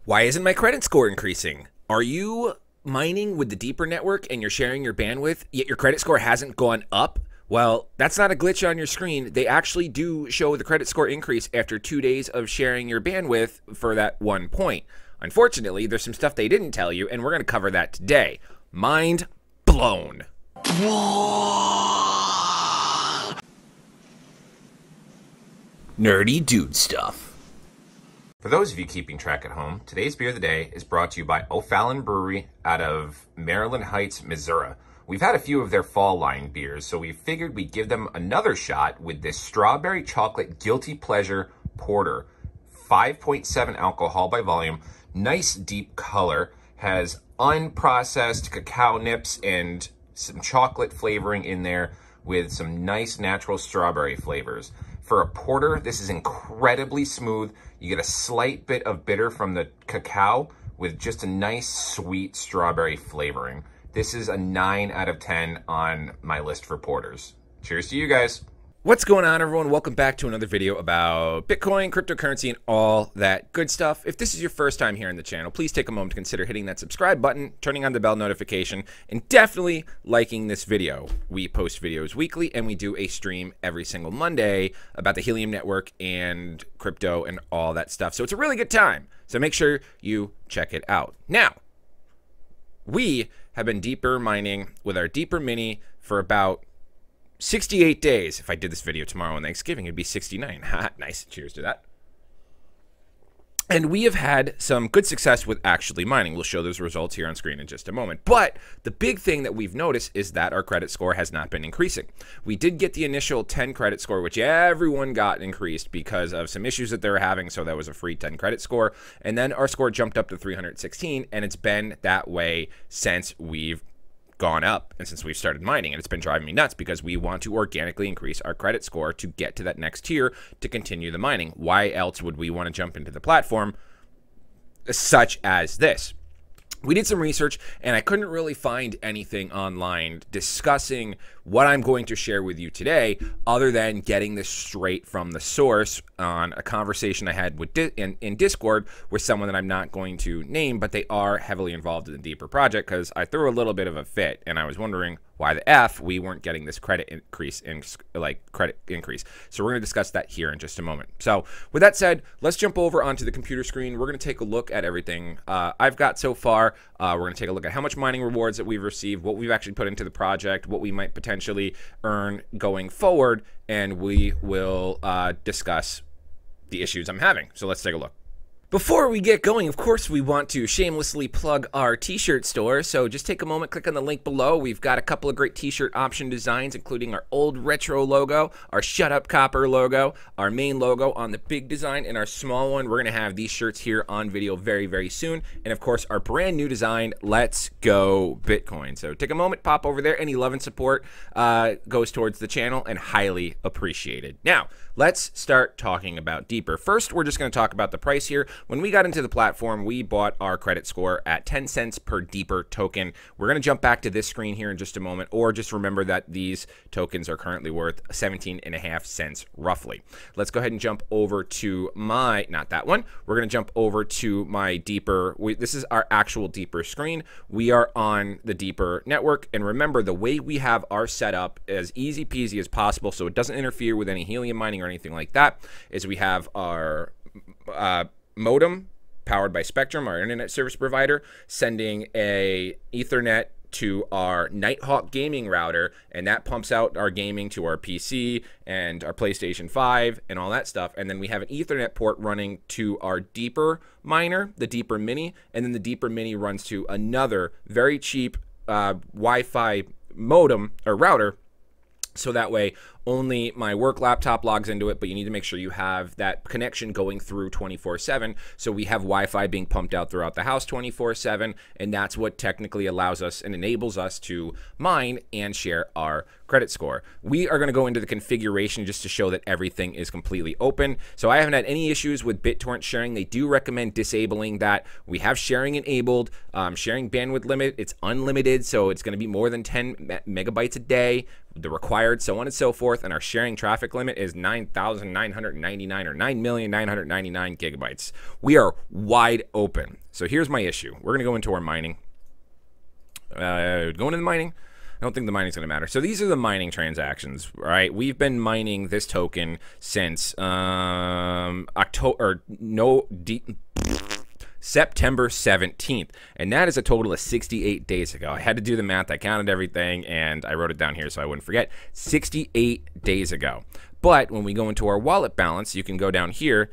Why isn't my credit score increasing? Are you mining with the deeper network and you're sharing your bandwidth, yet your credit score hasn't gone up? Well, that's not a glitch on your screen. They actually do show the credit score increase after 2 days of sharing your bandwidth for that 1 point. Unfortunately, there's some stuff they didn't tell you, and we're going to cover that today. Mind blown. Nerdy dude stuff. For those of you keeping track at home, today's beer of the day is brought to you by O'Fallon Brewery out of Maryland Heights, Missouri. We've had a few of their fall line beers, so we figured we'd give them another shot with this strawberry chocolate guilty pleasure porter. 5.7 alcohol by volume, nice deep color, has unprocessed cacao nips and some chocolate flavoring in there with some nice natural strawberry flavors. For a porter, this is incredibly smooth. You get a slight bit of bitter from the cacao with just a nice sweet strawberry flavoring. This is a 9 out of 10 on my list for porters. Cheers to you guys. What's going on, everyone? Welcome back to another video about Bitcoin, cryptocurrency, and all that good stuff. If this is your first time here on the channel, please take a moment to consider hitting that subscribe button, turning on the bell notification, and definitely liking this video. We post videos weekly, and we do a stream every single Monday about the Helium network and crypto and all that stuff. So it's a really good time. So make sure you check it out. Now, we have been deeper mining with our Deeper Mini for about 68 days. If I did this video tomorrow on Thanksgiving, it'd be 69. Nice. Cheers to that. And we have had some good success with actually mining. We'll show those results here on screen in just a moment. But the big thing that we've noticed is that our credit score has not been increasing. We did get the initial 10 credit score, which everyone got increased because of some issues that they were having. So that was a free 10 credit score. And then our score jumped up to 316. And it's been that way since we've gone up and since we've started mining, and it's been driving me nuts because we want to organically increase our credit score to get to that next tier to continue the mining. Why else would we want to jump into the platform such as this? We did some research, and I couldn't really find anything online discussing what I'm going to share with you today other than getting this straight from the source on a conversation I had with in Discord with someone that I'm not going to name, but they are heavily involved in the Deeper project because I threw a little bit of a fit, and I was wondering why the F we weren't getting this credit increase. So we're going to discuss that here in just a moment. So with that said, let's jump over onto the computer screen. We're going to take a look at everything I've got so far. We're going to take a look at how much mining rewards that we've received, what we've actually put into the project, what we might potentially earn going forward, and we will discuss the issues I'm having. So let's take a look. Before we get going, of course, we want to shamelessly plug our T-shirt store. So just take a moment, click on the link below. We've got a couple of great T-shirt option designs, including our old retro logo, our Shut Up Copper logo, our main logo on the big design, and our small one. We're going to have these shirts here on video very, very soon. And of course, our brand new design, Let's Go Bitcoin. So take a moment, pop over there. Any love and support goes towards the channel and highly appreciated. Now, let's start talking about Deeper. First, we're just going to talk about the price here. When we got into the platform, we bought our credit score at 10 cents per Deeper token. We're going to jump back to this screen here in just a moment, or just remember that these tokens are currently worth 17.5 cents roughly. Let's go ahead and jump over to my, not that one, we're going to jump over to my Deeper. This is our actual Deeper screen. We are on the Deeper network, and remember the way we have our setup as easy peasy as possible so it doesn't interfere with any Helium mining or anything like that is we have our modem powered by Spectrum, our internet service provider, sending a Ethernet to our Nighthawk gaming router, and that pumps out our gaming to our PC and our PlayStation 5 and all that stuff. And then we have an Ethernet port running to our Deeper miner, the Deeper Mini, and then the Deeper Mini runs to another very cheap Wi-Fi modem or router. So that way, only my work laptop logs into it, but you need to make sure you have that connection going through 24/7. So we have Wi-Fi being pumped out throughout the house 24/7, and that's what technically allows us and enables us to mine and share our credit score. We are going to go into the configuration just to show that everything is completely open. So I haven't had any issues with BitTorrent sharing. They do recommend disabling that. We have sharing enabled. Sharing bandwidth limit, it's unlimited, so it's going to be more than 10 megabytes a day, the required, so on and so forth. 24th, and our sharing traffic limit is 9,999 or 9,999 gigabytes. We are wide open. So here's my issue. We're going to go into our mining. Going into the mining. I don't think the mining's going to matter. So these are the mining transactions, right? We've been mining this token since September 17th, and that is a total of 68 days ago. I had to do the math. I counted everything, and I wrote it down here so I wouldn't forget. 68 days ago. But when we go into our wallet balance, you can go down here.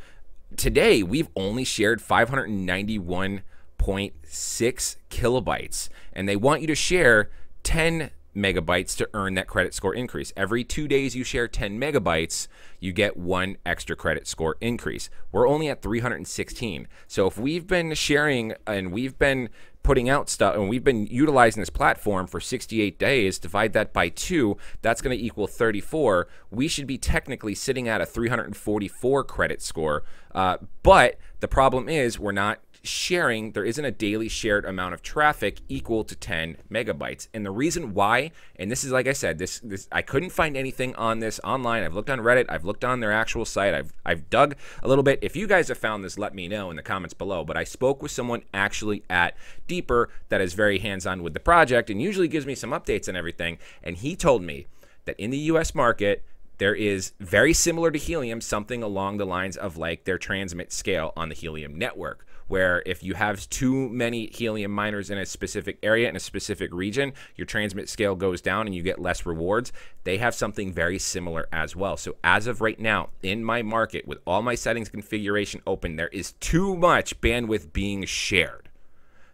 Today, we've only shared 591.6 kilobytes, and they want you to share 10 megabytes to earn that credit score increase. Every 2 days you share 10 megabytes, you get 1 extra credit score increase. We're only at 316. So if we've been sharing and we've been putting out stuff and we've been utilizing this platform for 68 days, divide that by 2, that's going to equal 34. We should be technically sitting at a 344 credit score. But the problem is we're not sharing. There isn't a daily shared amount of traffic equal to 10 megabytes. And the reason why, and this is, like I said, this I couldn't find anything on this online. I've looked on Reddit, I've looked on their actual site, I've dug a little bit. If you guys have found this, let me know in the comments below. But I spoke with someone actually at Deeper that is very hands-on with the project and usually gives me some updates and everything. And he told me that in the US market, there is very similar to Helium, something along the lines of like their transmit scale on the Helium network, where if you have too many Helium miners in a specific area, in a specific region, your transmit scale goes down and you get less rewards. They have something very similar as well. So as of right now, in my market, with all my settings configuration open, there is too much bandwidth being shared.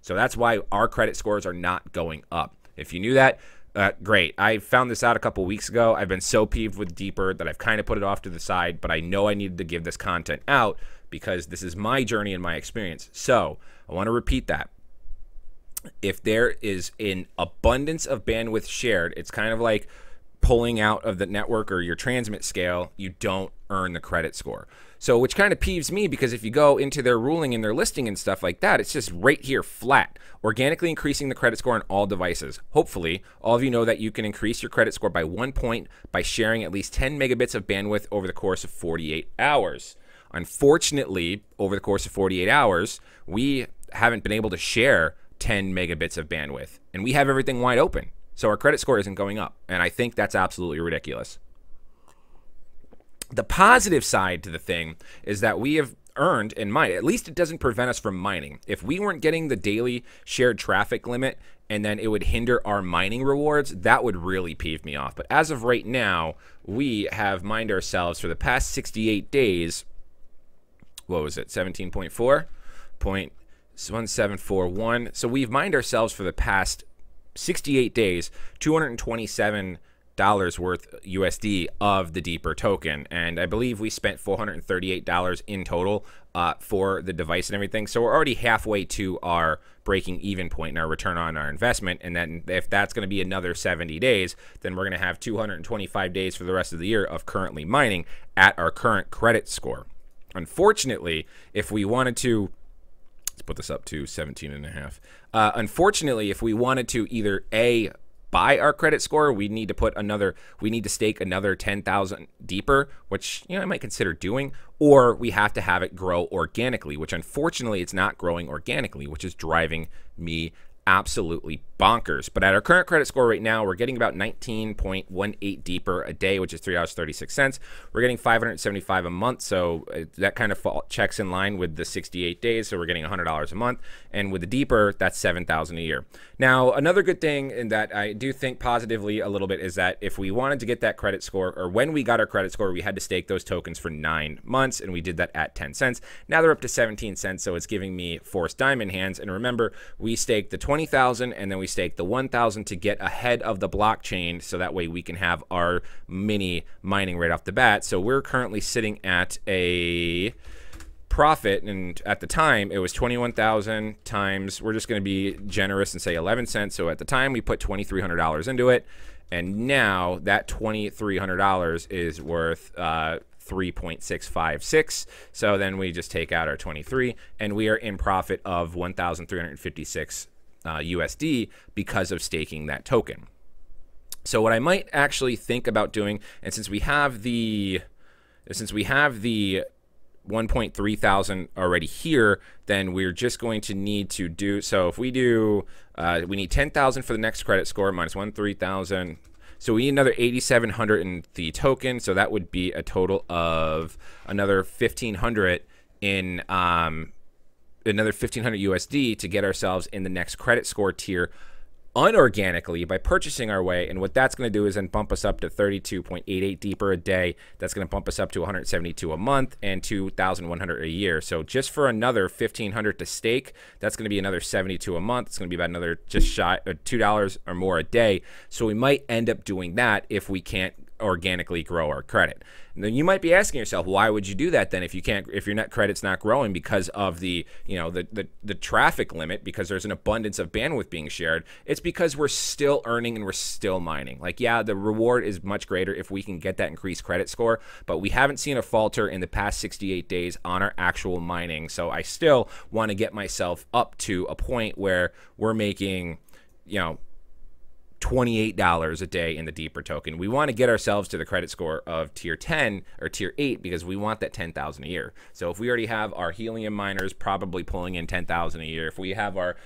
So that's why our credit scores are not going up. If you knew that, great. I found this out a couple weeks ago. I've been so peeved with Deeper that I've kind of put it off to the side, but I know I needed to give this content out because this is my journey and my experience. So I want to repeat that. If there is an abundance of bandwidth shared, it's kind of like pulling out of the network or your transmit scale, you don't earn the credit score. So which kind of peeves me, because if you go into their ruling and their listing and stuff like that, it's just right here flat, organically increasing the credit score on all devices. Hopefully, all of you know that you can increase your credit score by 1 point by sharing at least 10 megabits of bandwidth over the course of 48 hours. Unfortunately, over the course of 48 hours, we haven't been able to share 10 megabits of bandwidth, and we have everything wide open. So our credit score isn't going up, and I think that's absolutely ridiculous. The positive side to the thing is that we have earned and mined. At least it doesn't prevent us from mining. If we weren't getting the daily shared traffic limit and then it would hinder our mining rewards, that would really peeve me off. But as of right now, we have mined ourselves for the past 68 days. What was it? 17.4.1741. So we've mined ourselves for the past 68 days, $227 worth USD of the Deeper token, and I believe we spent $438 in total for the device and everything. So we're already halfway to our breaking even point in our return on our investment, and then if that's going to be another 70 days, then we're going to have 225 days for the rest of the year of currently mining at our current credit score. Unfortunately, if we wanted to, let's put this up to 17.5. Unfortunately, if we wanted to either buy our credit score, we need to stake another 10,000 deeper, which, you know, I might consider doing, or we have to have it grow organically, which unfortunately it's not growing organically, which is driving me absolutely bonkers. But at our current credit score right now, we're getting about 19.18 deeper a day, which is $3.36. We're getting 575 a month, so that kind of checks in line with the 68 days. So we're getting $100 a month, and with the deeper, that's $7,000 a year. Now, another good thing in that I do think positively a little bit is that if we wanted to get that credit score, or when we got our credit score, we had to stake those tokens for 9 months, and we did that at 10 cents. Now they're up to 17 cents, so it's giving me forced diamond hands. And remember, we staked the 20,000, and then we stake the 1,000 to get ahead of the blockchain, so that way we can have our mini mining right off the bat. So we're currently sitting at a profit, and at the time it was 21,000 times, we're just going to be generous and say 11 cents. So at the time we put $2,300 into it, and now that $2,300 is worth 3.656. So then we just take out our 23, and we are in profit of 1,356 USD because of staking that token. So what I might actually think about doing, and since we have the 1.3 thousand already here, then we're just going to need to do, so if we do, we need 10,000 for the next credit score minus 1,3,000. So we need another 8,700 in the token. So that would be a total of another 1,500 in, another 1,500 USD to get ourselves in the next credit score tier unorganically by purchasing our way. And what that's going to do is then bump us up to 32.88 deeper a day. That's going to bump us up to 172 a month and 2,100 a year. So just for another 1,500 to stake, that's going to be another 72 a month. It's going to be about another just shy of $2 or more a day. So we might end up doing that if we can't organically grow our credit. And then you might be asking yourself, why would you do that then if you can't, if your net credit's not growing because of the, you know, the traffic limit, because there's an abundance of bandwidth being shared? It's because we're still earning and we're still mining. Like, yeah, the reward is much greater if we can get that increased credit score, but we haven't seen a falter in the past 68 days on our actual mining. So I still want to get myself up to a point where we're making, you know, $28 a day in the Deeper token. We want to get ourselves to the credit score of tier 10 or tier 8 because we want that 10,000 a year. So if we already have our Helium miners probably pulling in 10,000 a year, if we have our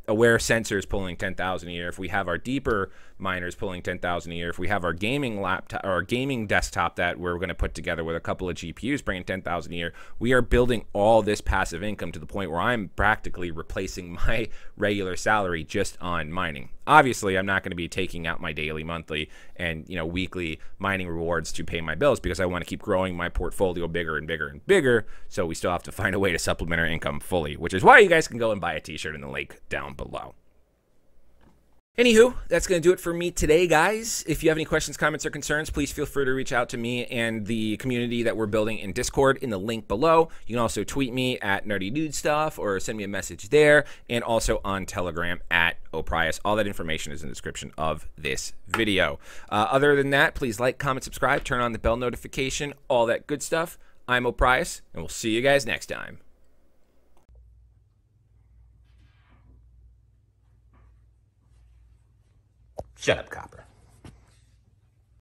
Aware sensors pulling 10,000 a year, if we have our Deeper miners pulling 10,000 a year, if we have our gaming laptop or our gaming desktop that we're going to put together with a couple of GPUs bringing 10,000 a year, we are building all this passive income to the point where I'm practically replacing my regular salary just on mining. Obviously, I'm not going to be taking out my daily, monthly, and weekly mining rewards to pay my bills because I want to keep growing my portfolio bigger and bigger and bigger. So we still have to find a way to supplement our income fully, which is why you guys can go and buy a t-shirt in the link down below. Anywho, that's going to do it for me today, guys. If you have any questions, comments, or concerns, please feel free to reach out to me and the community that we're building in Discord in the link below. You can also tweet me at Nerdy Dude Stuff or send me a message there, and also on Telegram at Oprius. All that information is in the description of this video. Other than that, please like, comment, subscribe, turn on the bell notification, all that good stuff. I'm Oprius, and we'll see you guys next time. Shut up, copper.